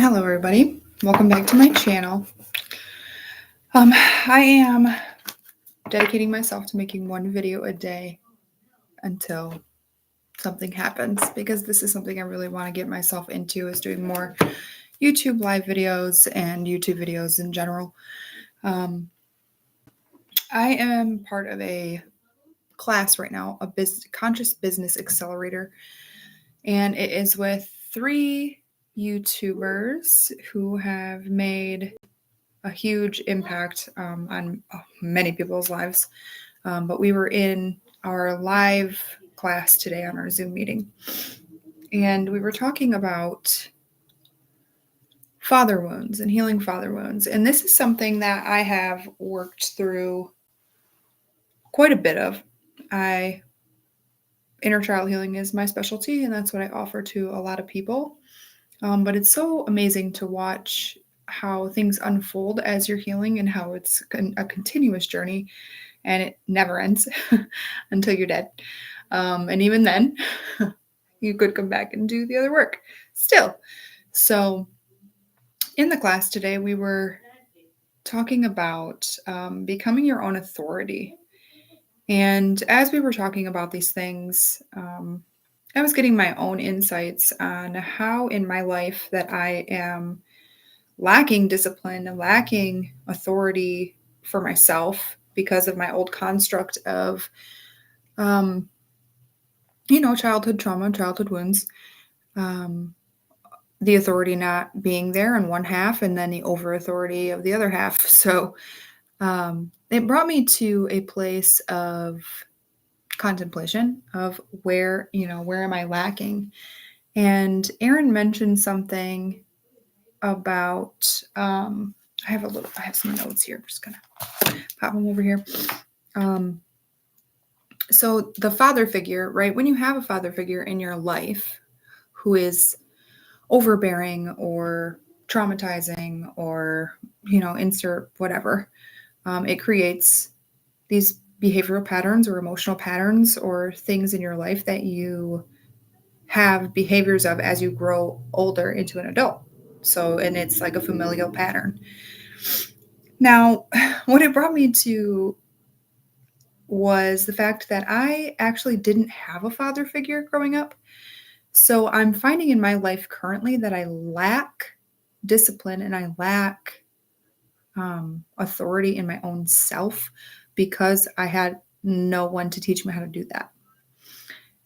Hello, everybody. Welcome back to my channel. I am dedicating myself to making one video a day until something happens, because this is something I really want to get myself into, is doing more YouTube live videos and YouTube videos in general. I am part of a class right now, a Conscious Business Accelerator, and it is with 3 YouTubers who have made a huge impact on many people's lives. But we were in our live class today on our Zoom meeting, and we were talking about father wounds and healing father wounds. And this is something that I have worked through quite a bit of. Inner child healing is my specialty, and that's what I offer to a lot of people. But it's so amazing to watch how things unfold as you're healing, and how it's a continuous journey, and it never ends until you're dead. And even then, you could come back and do the other work still. So in the class today, we were talking about becoming your own authority. And as we were talking about these things, I was getting my own insights on how in my life that I am lacking discipline and lacking authority for myself because of my old construct of, childhood trauma, childhood wounds, the authority not being there on one half, and then the over authority of the other half. So it brought me to a place of contemplation of where am I lacking? And Aaron mentioned something about, I have some notes here. I'm just gonna pop them over here. So the father figure, right? When you have a father figure in your life who is overbearing or traumatizing, or, insert whatever, it creates these behavioral patterns or emotional patterns or things in your life that you have behaviors of as you grow older into an adult. So, and it's like a familial pattern. Now, what it brought me to was the fact that I actually didn't have a father figure growing up. So I'm finding in my life currently that I lack discipline, and I lack authority in my own self, because I had no one to teach me how to do that.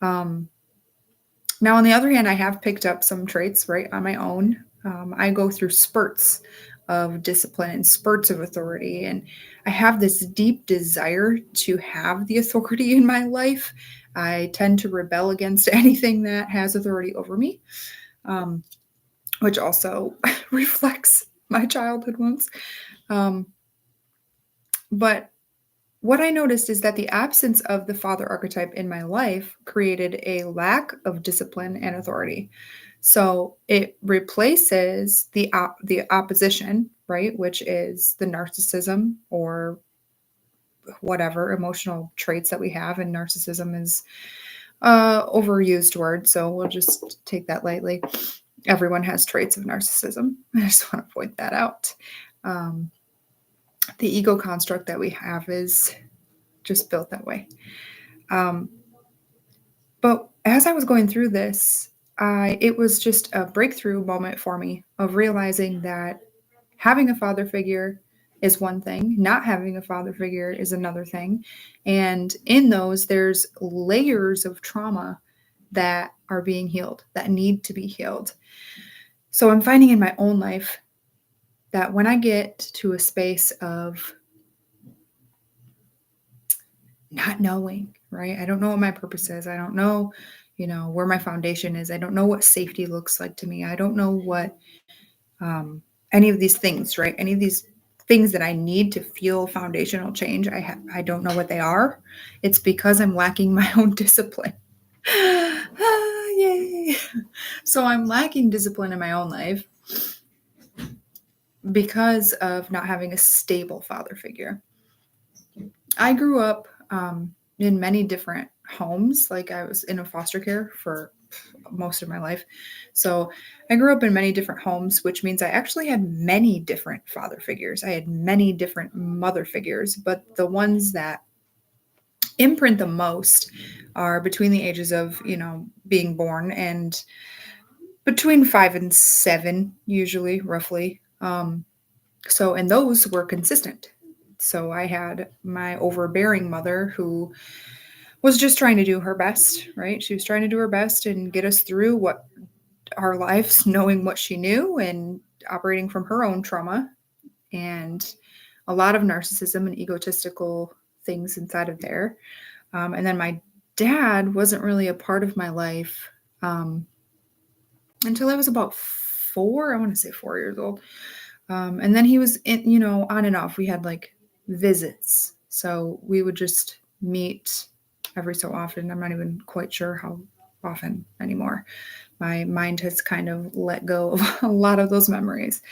Now, on the other hand, I have picked up some traits right on my own. I go through spurts of discipline and spurts of authority, and I have this deep desire to have the authority in my life. I tend to rebel against anything that has authority over me, which also reflects my childhood wounds. But what I noticed is that the absence of the father archetype in my life created a lack of discipline and authority. So it replaces the opposition, right, which is the narcissism or whatever emotional traits that we have. And narcissism is overused word, so we'll just take that lightly. Everyone has traits of narcissism. I just want to point that out. The ego construct that we have is just built that way. But as I was going through this, it was just a breakthrough moment for me of realizing that having a father figure is one thing, not having a father figure is another thing. And in those, there's layers of trauma that are being healed, that need to be healed. So I'm finding in my own life that when I get to a space of not knowing, right? I don't know what my purpose is. I don't know, where my foundation is. I don't know what safety looks like to me. I don't know what any of these things, right? Any of these things that I need to feel foundational change. I don't know what they are. It's because I'm lacking my own discipline. Yay. So I'm lacking discipline in my own life because of not having a stable father figure. I grew up in many different homes. Like, I was in a foster care for most of my life. So I grew up in many different homes, which means I actually had many different father figures. I had many different mother figures, but the ones that imprint the most are between the ages of, being born and between 5 and 7, usually, roughly. And those were consistent. So I had my overbearing mother who was just trying to do her best, right? She was trying to do her best and get us through what our lives, knowing what she knew and operating from her own trauma and a lot of narcissism and egotistical things inside of there. And then my dad wasn't really a part of my life until I was about 4. I want to say 4 years old. And then he was, on and off. We had like visits. So we would just meet every so often. I'm not even quite sure how often anymore. My mind has kind of let go of a lot of those memories.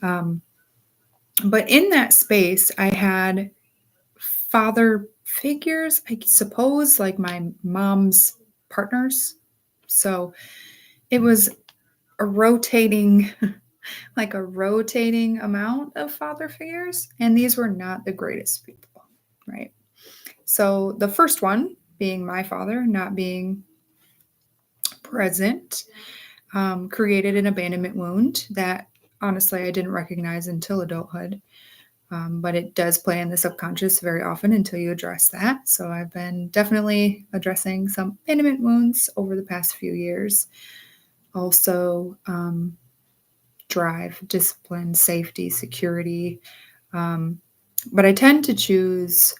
But in that space, I had father figures, I suppose, like my mom's partners. So it was a rotating amount of father figures, and these were not the greatest people, right? So the first one being my father not being present created an abandonment wound that honestly I didn't recognize until adulthood. But it does play in the subconscious very often until you address that. So I've been definitely addressing some abandonment wounds over the past few years. Also, drive, discipline, safety, security. But I tend to choose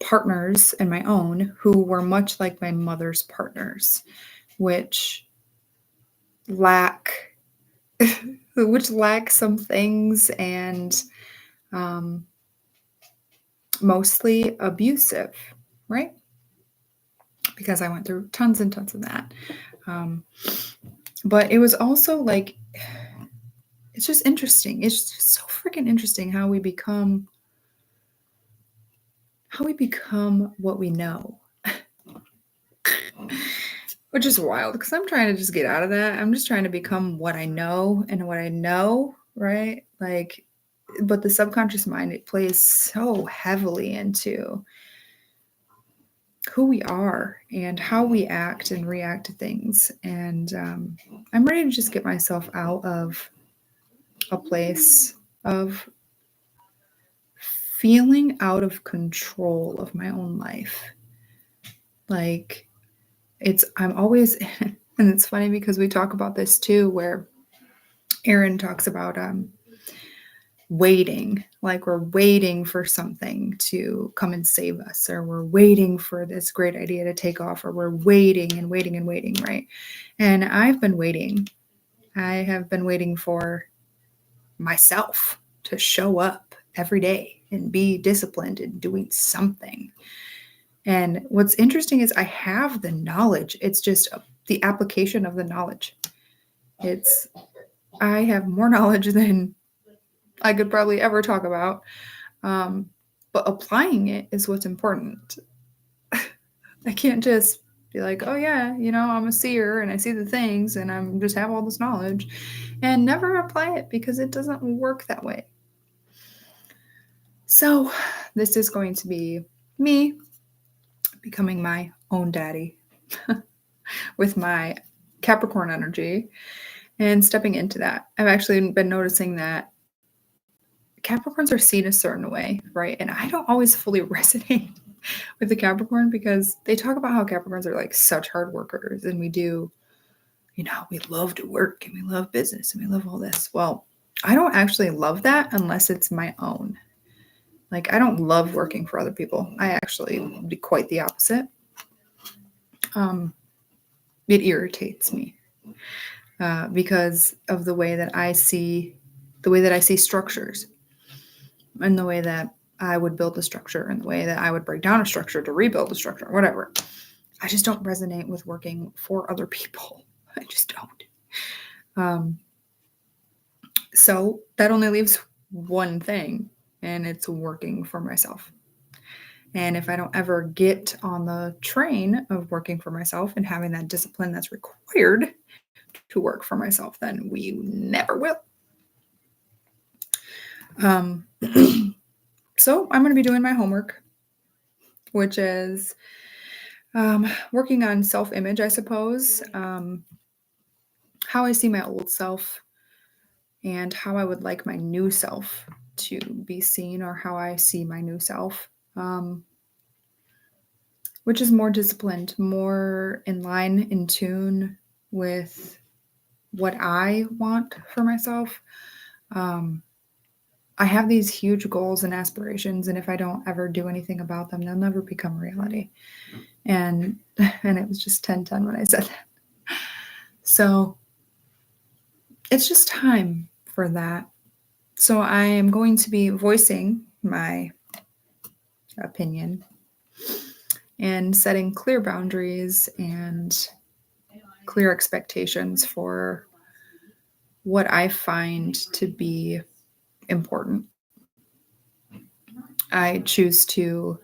partners in my own who were much like my mother's partners, which lack some things and mostly abusive, right? Because I went through tons and tons of that. But it was also like, it's just interesting. It's just so freaking interesting how we become what we know. Which is wild because I'm trying to just get out of that. I'm just trying to become what I know and what I know, right? Like, but the subconscious mind, it plays so heavily into who we are and how we act and react to things. And I'm ready to just get myself out of a place of feeling out of control of my own life. Like, I'm always, and it's funny because we talk about this too, where Aaron talks about waiting, like we're waiting for something to come and save us, or we're waiting for this great idea to take off, or we're waiting and waiting and waiting, right? And I've been waiting. I have been waiting for myself to show up every day and be disciplined and doing something. And what's interesting is I have the knowledge. It's just the application of the knowledge. I have more knowledge than I could probably ever talk about. But applying it is what's important. I can't just be like, oh yeah, I'm a seer and I see the things and I'm just have all this knowledge and never apply it because it doesn't work that way. So this is going to be me becoming my own daddy with my Capricorn energy and stepping into that. I've actually been noticing that Capricorns are seen a certain way, right? And I don't always fully resonate with the Capricorn because they talk about how Capricorns are like such hard workers and we do, we love to work and we love business and we love all this. Well, I don't actually love that unless it's my own. Like, I don't love working for other people. I actually do quite the opposite. It irritates me because of the way that I see structures and the way that I would build a structure and the way that I would break down a structure to rebuild a structure, whatever. I just don't resonate with working for other people. I just don't. So that only leaves one thing, and it's working for myself. And if I don't ever get on the train of working for myself and having that discipline that's required to work for myself, then we never will. So I'm going to be doing my homework, which is working on self-image, I suppose, how I see my old self and how I would like my new self to be seen, or how I see my new self, which is more disciplined, more in line, in tune with what I want for myself. I have these huge goals and aspirations, and if I don't ever do anything about them, they'll never become reality. And it was just 10-10 when I said that. So it's just time for that. So I am going to be voicing my opinion and setting clear boundaries and clear expectations for what I find to be important. I choose to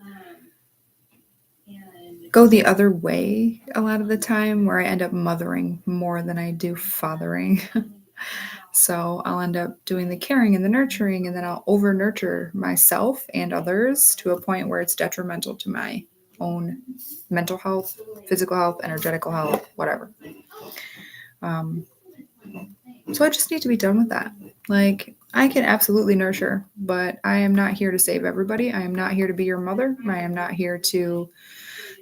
go the other way a lot of the time, where I end up mothering more than I do fathering. So I'll end up doing the caring and the nurturing, and then I'll over nurture myself and others to a point where it's detrimental to my own mental health, physical health, energetical health, whatever. So I just need to be done with that. Like, I can absolutely nurture, but I am not here to save everybody. I am not here to be your mother. I am not here to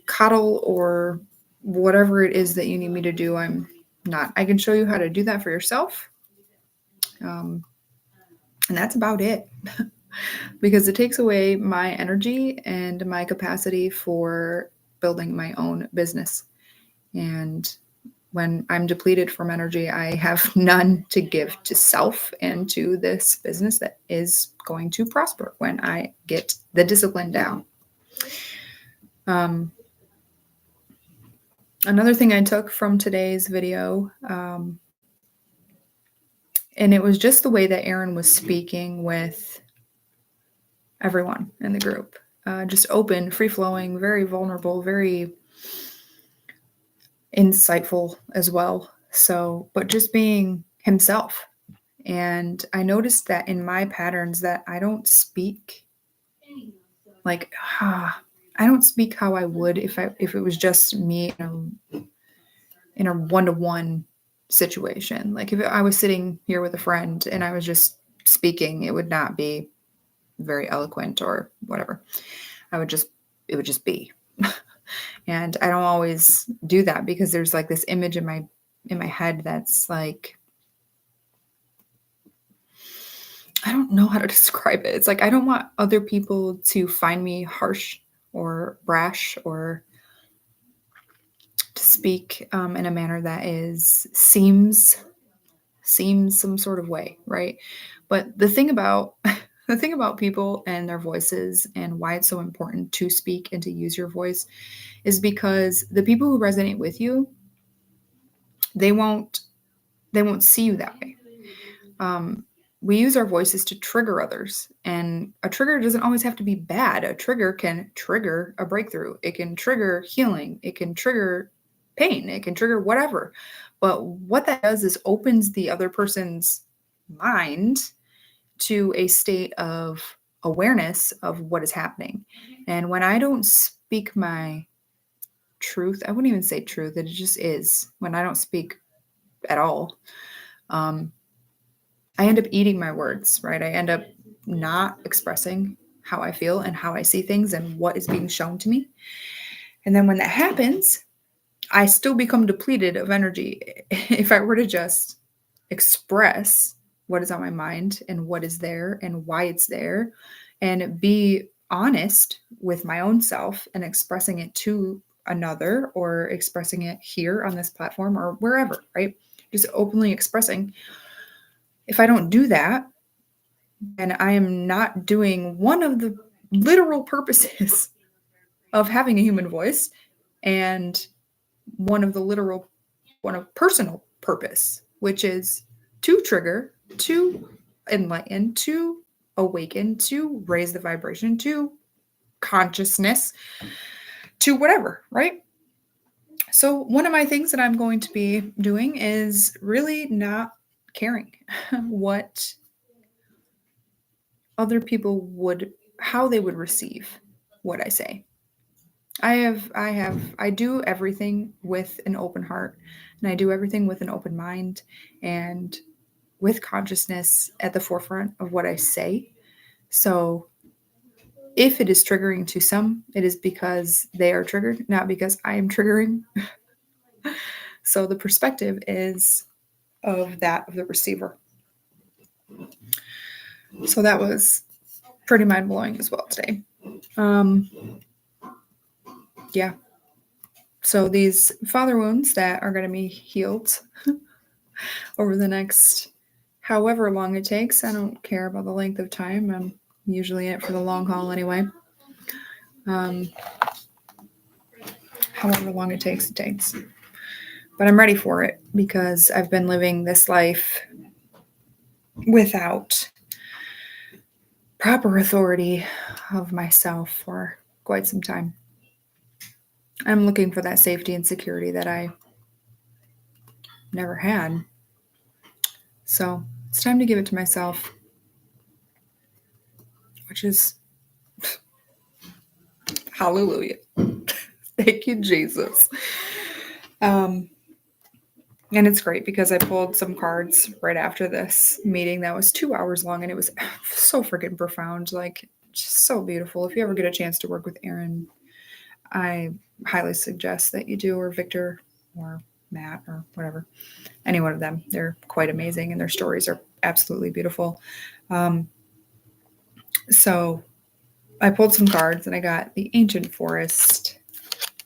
coddle or whatever it is that you need me to do. I'm not. I can show you how to do that for yourself. And that's about it. Because it takes away my energy and my capacity for building my own business. And when I'm depleted from energy, I have none to give to self and to this business that is going to prosper when I get the discipline down. Another thing I took from today's video, and it was just the way that Aaron was speaking with everyone in the group. Just open, free-flowing, very vulnerable, very insightful as well. So, but just being himself. And I noticed that in my patterns that I don't speak like, I don't speak how I would if it was just me in a one-to-one situation. Like if I was sitting here with a friend and I was just speaking, it would not be very eloquent or whatever. It would just be. And I don't always do that because there's like this image in my head that's like, I don't know how to describe it. It's like I don't want other people to find me harsh or brash or to speak in a manner that seems some sort of way, right? But the thing about people and their voices and why it's so important to speak and to use your voice is because the people who resonate with you, they won't see you that way. We use our voices to trigger others, and a trigger doesn't always have to be bad. A trigger can trigger a breakthrough. It can trigger healing. It can trigger pain. It can trigger whatever. But what that does is opens the other person's mind to a state of awareness of what is happening. And when I don't speak my truth, I wouldn't even say truth, it just is. When I don't speak at all, I end up eating my words, right? I end up not expressing how I feel and how I see things and what is being shown to me. And then when that happens, I still become depleted of energy. If I were to just express what is on my mind and what is there and why it's there, and be honest with my own self and expressing it to another or expressing it here on this platform or wherever, right? Just openly expressing. If I don't do that, then I am not doing one of the literal purposes of having a human voice and one of personal purpose, which is to trigger, to enlighten, to awaken, to raise the vibration, to consciousness to whatever, right? So, one of my things that I'm going to be doing is really not caring what other people would, how they would receive what I say. I do everything with an open heart, and I do everything with an open mind and with consciousness at the forefront of what I say. So if it is triggering to some, it is because they are triggered, not because I am triggering. So the perspective is of that of the receiver. So that was pretty mind blowing as well today. Yeah. So these father wounds that are going to be healed over the next however long it takes. I don't care about the length of time. I'm usually in it for the long haul anyway. However long it takes, it takes. But I'm ready for it because I've been living this life without proper authority of myself for quite some time. I'm looking for that safety and security that I never had. So it's time to give it to myself, which is hallelujah. Thank you, Jesus. And it's great because I pulled some cards right after this meeting that was 2 hours long, and it was so freaking profound, like just so beautiful. If you ever get a chance to work with Aaron, I highly suggest that you do, or Victor, or Matt, or whatever, any one of them. They're quite amazing, and their stories are absolutely beautiful. So I pulled some cards, and I got the Ancient Forest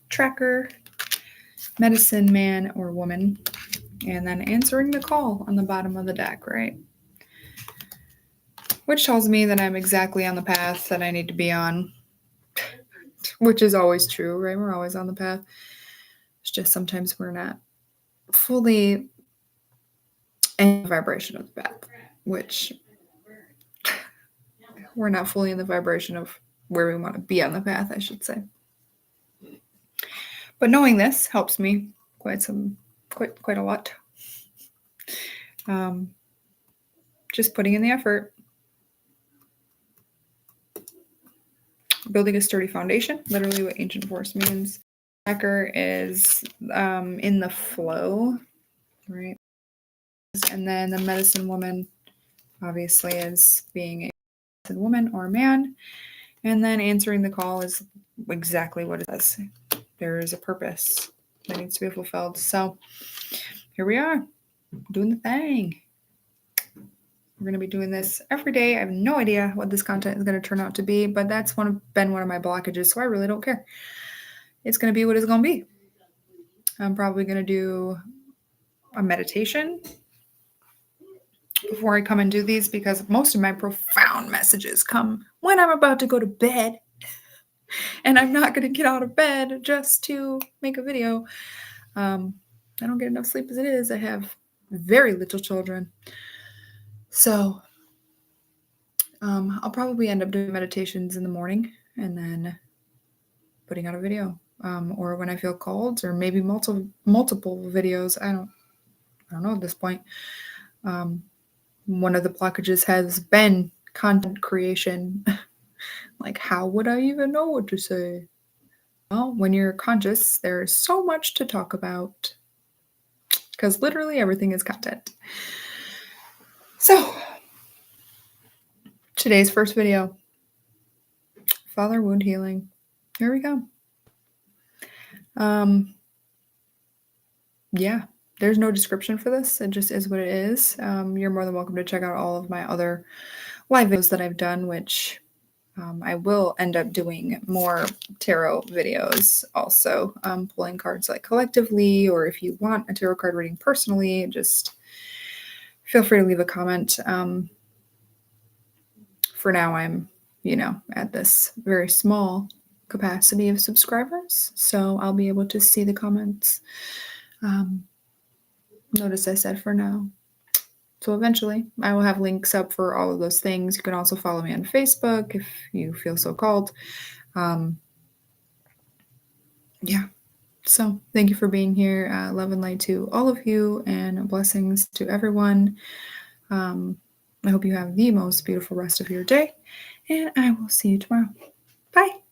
Tracker, Medicine Man or Woman, and then Answering the Call on the bottom of the deck, right? Which tells me that I'm exactly on the path that I need to be on, which is always true, right? We're always on the path. It's just sometimes we're not fully in the vibration of the path, which we're not fully in the vibration of where we want to be on the path, I should say. But knowing this helps me quite a lot. Just putting in the effort, building a sturdy foundation, literally what Ancient Force means. Tracker is in the flow, right? And then the Medicine Woman obviously is being a medicine woman or man. And then Answering the Call is exactly what it says. There is a purpose that needs to be fulfilled. So here we are, doing the thing. We're going to be doing this every day. I have no idea what this content is going to turn out to be, but that's been one of my blockages, so I really don't care. It's going to be what it's going to be. I'm probably going to do a meditation before I come and do these, because most of my profound messages come when I'm about to go to bed, and I'm not going to get out of bed just to make a video. I don't get enough sleep as it is. I have very little children. So I'll probably end up doing meditations in the morning and then putting out a video, or when I feel called, or maybe multiple videos. I don't know at this point. One of the blockages has been content creation. Like, how would I even know what to say? Well, when you're conscious, there's so much to talk about, because literally everything is content. So today's first video, father wound healing. Here we go. Yeah, there's no description for this. It just is what it is. You're more than welcome to check out all of my other live videos that I've done, which I will end up doing more tarot videos also, pulling cards like collectively, or if you want a tarot card reading personally, just feel free to leave a comment. For now, I'm, at this very small capacity of subscribers, so I'll be able to see the comments. Notice I said for now. So eventually, I will have links up for all of those things. You can also follow me on Facebook if you feel so called. Um, yeah. So thank you for being here. Love and light to all of you, and blessings to everyone. Um, I hope you have the most beautiful rest of your day, and I will see you tomorrow. Bye.